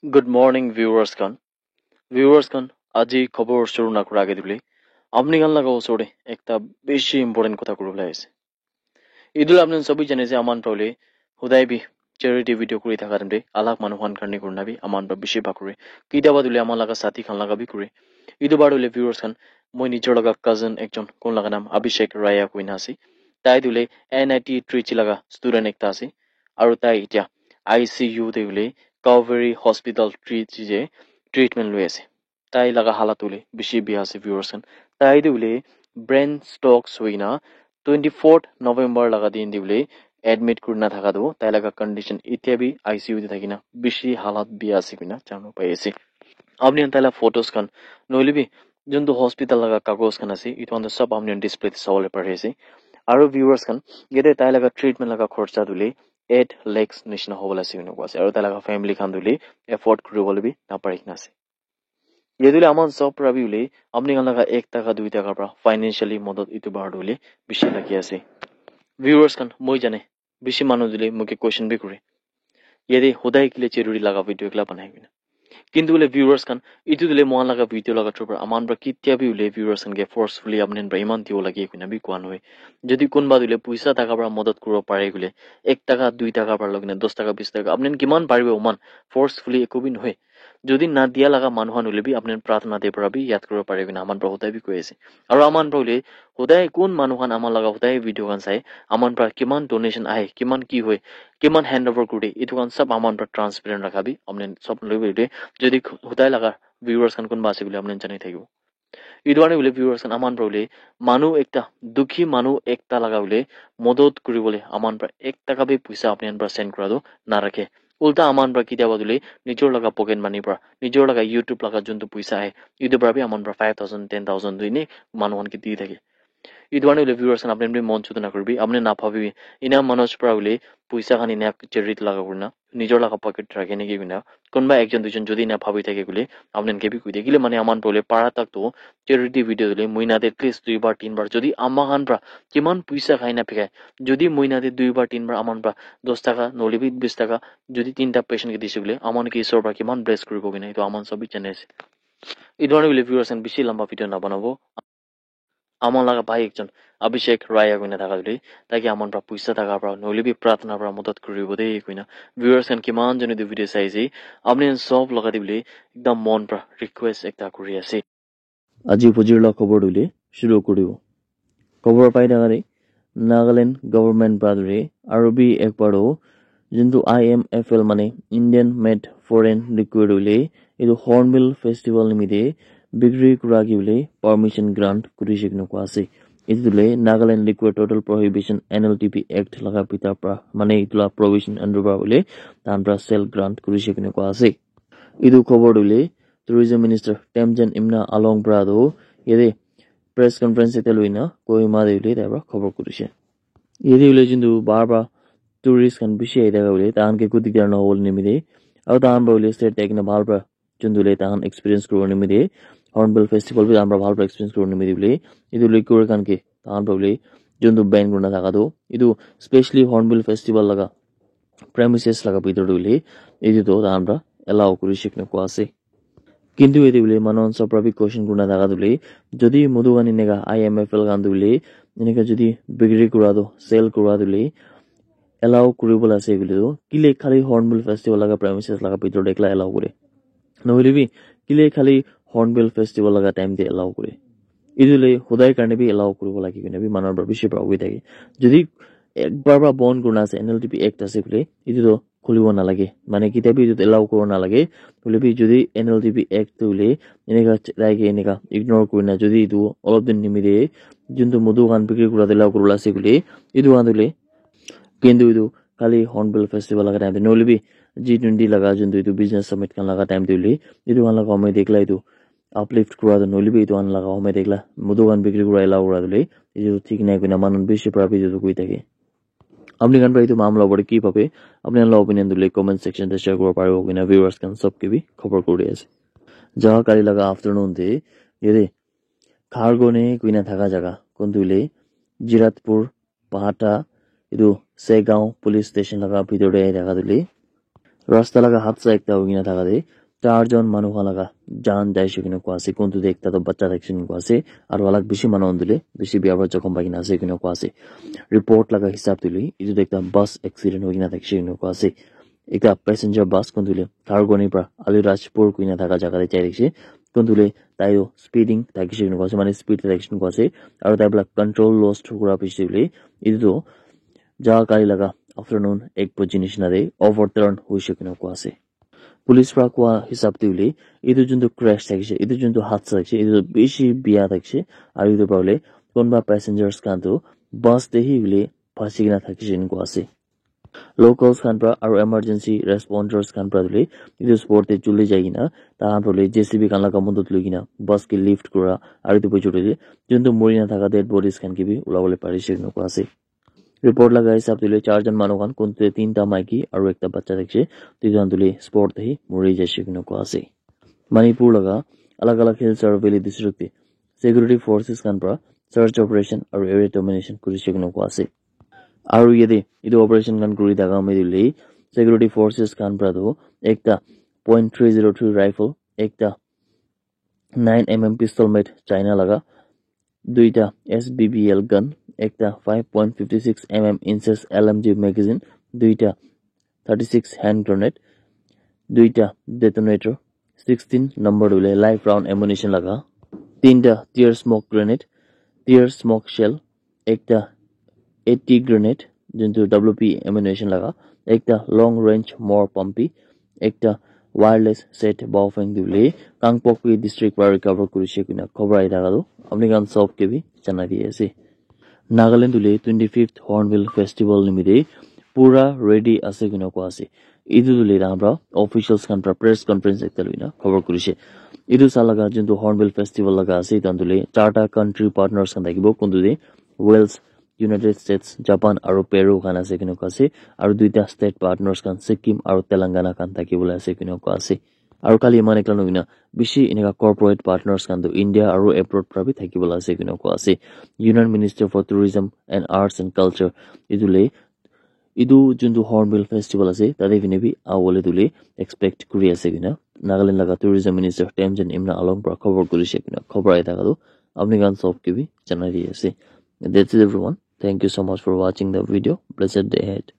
Good morning, viewers kan. Viewers kan, আজি খবৰ শুরু না করার আগে দিবলি আপনি গান লাগা ওসরে একটা বেশি ইম্পর্টেন্ট কথা করে আছে ইদুল আপনি সবই জানে যে আমান প্রলে হুদাই বি চ্যারিটি ভিডিও করে থাকা দে আলাক মানুহান কারণে করনাবি আমান প্র বেশি বাকুরে কিদাবা দিলে আমার লাগা সাথী খান লাগা বি করে ইদু বার হলে ভিউয়ার্স খান মই নিজের লাগা কাজিন একজন কোন লাগা নাম অভিষেক রায়া কইনা আছে তাই দিলে NIT ট্রিচি লাগা স্টুডেন্ট একটা আছে আৰু তাই এতিয়া ICU তে হলে কাউভেরি হসপিটাল ট্রিচি যে ট্রিটমেন্ট লই আছে তাই লাগা হালাত হলে বেশি বিয়া আছে ভিউয়ার্স খান তাই দিলে ব্রেন স্ট্রোকস হইনা 24 নভেম্বর লাগা দিন দিবলে এডমিট করনা থাকা দো তাই লাগা কন্ডিশন ইতিয়া বি ICU তে থাকিনা বেশি হালাত বিয়া আছে কিনা জানো পাই আছে আপনি তাইলা ফটোস খান নইলিবি যোনটো হসপিটাল লাগা কাগজ খান আছে ইটো আন্দার সব আপনি ডিসপ্লে চাবলে পারে আছে আৰু ভিউয়াৰ্স খান গেতে তাই লাগা ট্ৰিটমেন্ট লাগা খৰচা দুলি 8 lakhs নিচিনা হবল আছে কিনো আছে আৰু তাই লাগা ফ্যামিলি খান দুলি এফোৰ্ড কৰিবলে বি নাপাৰি কিনা আছে यदि आमान सब प्राबी उले अपने गान लगा 1 টাকা 2 টাকা pra financially मदद इतु बार उले बिशी लगी আছে viewers kan মই জানে বেশি মানুষ দিলে মুকে কোশ্চেন বি করে यदि हुदाई के लिए जरूरी लगा वीडियो एकला बनाई बिना কিন্তু উলে ভিউয়ার্স খান ইতু দিলে মন লাগা ভিডিও লাগা ট্রোপার আমান ব্রা কিতিয়া বি উলে ভিউয়ার্স খান গে ফোর্সফুলি আপনি ব্রা ইমান দিও লাগি কইনা বি কোয়ান হয় যদি কোনবা দিলে পয়সা টাকা ব্রা মদত করব পারে গুলে 1 টাকা 2 টাকা ব্রা লগিনা 10 টাকা 20 টাকা আপনি কিমান পারবে ওমান ফোর্সফুলি একবিন হয় যদি না দিয়া লাগা মানুহান উলে বি আপনি প্রার্থনা দে পৰা বি ইয়াদ কৰব পাৰে কিনা আমান ব্ৰা হুদাই বি কইছে আৰু আমান ব্রা উলে হুদাই কোন মানুহান আমান লাগা হুদাই ভিডিও গান চাই আমান ব্রা কিমান ডোনেশন আহে কিমান কি হয় কিমান হ্যান্ড ওভার করে ইটো গান সব আমান ব্রা ট্রান্সপারেন্ট রাখাবি আপনি সব লইবে যদি হুদাই লাগা ভিউয়ার্স খান কোন বাসে গুলি আপনি জানি থাকিব ইদওয়ানে বলে ভিউয়ার্স খান আমান বলে মানু একটা দুখী মানু একটা লাগা বলে মদত করিবলে আমান প্রা 1 টাকা বে পয়সা আপনি আনবা সেন্ড করা দো না রাখে উল্টা আমান প্রা কিটা বদলে নিজর লাগা পকেট মানি প্রা নিজর লাগা ইউটিউব লাগা জন্তু পয়সা আহে ইউটিউব প্রা বি আমান প্রা 5000 10000 দুইনি মানুহান কি দি থাকে ইদওয়ানে বলে ভিউয়ার্স খান আপনি মন চুত না করবি আপনি না ভাবিবি ইনা মানুষ প্রা বলে পয়সা খানি না চেরিট লাগা করনা নিজর লাগা পকেট রাখে নাকি কিনা কোনবা একজন দুজন যদি না ভাবি থাকে গুলি আপনি কেবি কই দেখিলে মানে আমান বলে পাড়া থাকতো চ্যারিটি ভিডিও দিলে মইনাতে এটলিস্ট 2 বার 3 বার যদি আমাহান প্রা কিমান পয়সা খাই না ফেকায় যদি মইনাতে 2 বার 3 বার আমান প্রা 10 টাকা নলিবি 20 টাকা যদি 3টা পেশেন্ট কে দিছে বলে আমান কি ঈশ্বর প্রা কিমান ব্লেস করিব কিনা তো আমান সবই জানে আছে এই ধরনের ভিউয়ার্স বেশি লম্বা ভিডিও না বানাবো আমার লাগা ভাই একজন অভিষেক রায়া কইনা থাকা দিলে তাকে আমার প্রা পয়সা থাকা প্রা নলিবি প্রার্থনা প্রা মদত করিব দেই কইনা ভিউয়ার্স খান কিমান জনে দি ভিডিও চাইছি আপনি সব লগা দিবলে একদম মন প্রা রিকোয়েস্ট একটা করি আছে আজি পুজির খবর দিলে শুরু করিব খবর পাই থাকারে নাগাল্যান্ড গভর্নমেন্ট ব্রাদরে আরবি একবারও যোনটো IMFL মানে ইন্ডিয়ান মেড ফরেন লিকুইড উইলে এইটো হর্নবিল ফেস্টিভেল নিমিতে বিক্রি করা গিলে পারমিশন গ্রান্ট করিছে কিনো আছে ইতুলে Nagaland liquid total prohibition NLTP act লাগা পিতা প্রা মানে ইতুলা প্রভিশন আন্ডার বা বলে তানপ্রা সেল গ্রান্ট করিছে কিনো আছে ইদু খবর দিলে টুরিজম মিনিস্টার টেমজেন ইমনা আলং ব্রাদো এদে প্রেস কনফারেন্স এতে লইনা কইমা দিলে তারপর খবর করিছে এদি হইলে কিন্তু বারবার টুরিস্ট খান বেশি আই দেখা বলে তাহানকে কুদি কারণ হল নিমিদে আর তাহান বলে স্টেট টেকনা ভালপা চন্দুলে তাহান এক্সপেরিয়েন্স করব নিমিদে হর্নবিল ফেস্টিভ্যাল বি আমরা ভালপা এক্সপেরিয়েন্স করব নিমিদে বলে ইদু লিকুর কানকে তাহান বলে জন্তু ব্যান করনা থাকা তো ইদু স্পেশালি হর্নবিল ফেস্টিভ্যাল লাগা প্রেমিসেস লাগা ভিতর বলে ইদু তো আমরা এলাও করি শিখনে কো আছে কিন্তু এদি বলে মানুষ সপ্রাবি কোশ্চেন করনা থাকা দিলে যদি মধুগানি নেগা IMFL গান দিলে এনেকা যদি বিক্রি করা দো সেল করা দিলে এলাও কৰিবলৈ আছে এগুলো কিলে খালি হর্নবিল ফেস্টিভেল লাগা প্রেমিসেস লাগা ভিতর দেখলা এলাও করে নহলিবি কিলে খালি হর্নবিল ফেস্টিভেল লাগা টাইম দিয়ে এলাও করে ইদুলে হুদাই কাৰণে বি এলাও কৰিব লাগি কিনে বি মানৰ বেছি প্ৰভাৱ থাকে যদি একবাৰ বা বন কৰনা আছে NLTP অ্যাক্ট আছে বলে ইদু তো খুলিব নালাগে মানে কিতাবি ইদু এলাও কৰিব নালাগে বলেবি যদি NLTP অ্যাক্ট তুলে এনেকা ৰাইকে এনেকা ইগনোৰ কৰি না যদি ইদু অলপ দিন নিমিদে যোনটো মধু গান বিক্ৰি কৰা এলাও কৰিব আছে বলে ইদু আন্দুলে কিন্তু ইদু খালি হর্নবিল ফেস্টিভেল লাগা টাইম নলিবি G20 লাগা যোনটো ইদু বিজনেস সামিট কান লাগা টাইম দিলি ইদু গান লাগা আমি দেখলা ইদু আপলিফ্ট করা নলিবি ইদু আন লাগা আমি দেখলা মধুগান বিক্রি করা এলাও করা দিলে ইদু ঠিক নাই কইনা মানুষ বেশি প্রাপি ইদু কই থাকে আপনি গান পাই তো মামলা বড় কি পাবে আপনি আল্লাহ ওপিনিয়ন দিলে কমেন্ট সেকশনতে শেয়ার করতে পারবো কিনা ভিউয়ার্স কান সবকে বি খবর করে আছে যাওয়া কালি লাগা আফটারনুন দে এদে খারগনে কইনা থাকা জায়গা কোন দুইলে জিরাতপুর পাহাটা ইদু সেগাঁও পুলিশ স্টেশন লাগা ভিতরে দেখা দিলে রাস্তা লাগা হাদসা একটা হইনা থাকা দে 4 জন মানুহ লাগা জান যাইছে কিনো কোয়াছে কোনটো দে একটা তো বাচ্চা দেখছেন কোয়াছে আর ওয়ালাক বেশি মানুহ দিলে বেশি বিয়াবার জখম পাইনা আছে কিনো কোয়াছে রিপোর্ট লাগা হিসাব তুলি ইদু দেখতা বাস অ্যাক্সিডেন্ট হইনা থাকছে কিনো কোয়াছে একটা প্যাসেঞ্জার বাস কোনতুলে কারগনি প্রা আলিরাজপুর কুইনা থাকা জায়গাতে চাই দেখছে কোনতুলে তাইও স্পিডিং থাকছে কিনো কোয়াছে মানে স্পিড থাকছে কোয়াছে আর তাইবলা কন্ট্রোল লস্ট করা পিছলে ইদু যা কালি লাগা afternoon 1 बजे निशनादे overturn हुइसकिनो कोआसे पुलिस प्रा कोआ हिसाब दिउले इदु जुन्दो क्रैश थाकिसे इदु जुन्दो हादसा थाकिसे इदु बेसी बिया थाकिसे आरो इदु प्रब्ले कोनबा पैसेंजर्स कान्तो बस देहि उले फासिगिना थाकिसे इन कोआसे locals खान प्रा आरो emergency responders खान प्रा दुले इदु स्पोर्टे जुले जाइगिना ताहान प्रले जेसीबी कान लागा मदद लुगिना बस के लिफ्ट करा आरो इदु बजुले जुन्दो मरिना थाका डेड बॉडीज खान किबि उलावले पारिसे इन कोआसे रिपोर्ट लगा हिसाब दिले 4 जन मानव खान कोनते 3टा माइकी और एकटा बच्चा देखছে दुईজন दुले स्पॉट देही मरि जायছে किनो को আছে मणिपुर लगा अलग-अलग हिल्स और valley district security forces Khan प्रा सर्च ऑपरेशन और एरिया डोमिनेशन কৰিছে किनो को আছে আৰু यदि इदु ऑपरेशन खान কৰি দাগা মে দিলে सिक्युरिटी फोर्सेस खान प्रा दो एकटा .303 राइफल एकटा 9mm पिस्तल मेड चाइना लगा दुईटा SBBL गन एकटा 5.56 mm इंचेस LMG मैगजीन दुईटा 36 हैंड ग्रेनेड दुईटा डेटोनेटर 16 नंबर उले लाइव राउंड एमुनिशन लगा तीनटा tear smoke grenade tear smoke shell एकटा 80 ग्रेनेड जिंतु WP एमुनिशन लगा एकटा लॉन्ग रेंज मोर पंपी एकटा वायरलेस सेट बाउफेंग दिले कांगपोकपी डिस्ट्रिक्ट पर रिकवर কৰিছে কিনা খবৰ আই থাকালো আপনি গান সব কে भी জানা দিয়েছে Nagaland Dhule 25th hornbill festival निमित्ते पूरा रेडी আছে কিনো को আছে इदु Dhule रामरा officials Khan press conference एकता लुइना खबर কৰিছে इदु सालागा जिंतु हॉर्नबिल फेस्टिवल लगा আছে तंदुले चारटा कंट्री पार्टनर्स खान থাকিব कोनदुले वेल्स यूनाइटेड स्टेट्स जापान और पेरू खान আছে किनो को আছে और दुईटा स्टेट पार्टनर्स खान सिक्किम और तेलंगाना खान থাকিবলৈ আছে किनो को আছে আৰু কালি ইমান একলা নগিনা বেছি এনেকা কৰ্পোৰেট পাৰ্টনাৰ্স কান্দো ইন্ডিয়া আৰু এব্রড প্রাবি থাকিবলৈ আছে কিনো को আছে union minister for tourism and arts and culture इदुले इदु जुन्दु हॉर्नबिल फेस्टिवल আছে তাদে বিনেবি আওলে দুলে এক্সপেক্ট কৰি আছে কিনা নাগাল্যান্ড লাগা টুৰিজম মিনিস্টাৰ টেমজেন ইমনা আলম প্ৰা খবৰ কৰিছে কিনা খবৰ আই থাকালো আপনি গান সব কে भी জানাই দিয়েছে that's it everyone thank you so much for watching the video blessed day ahead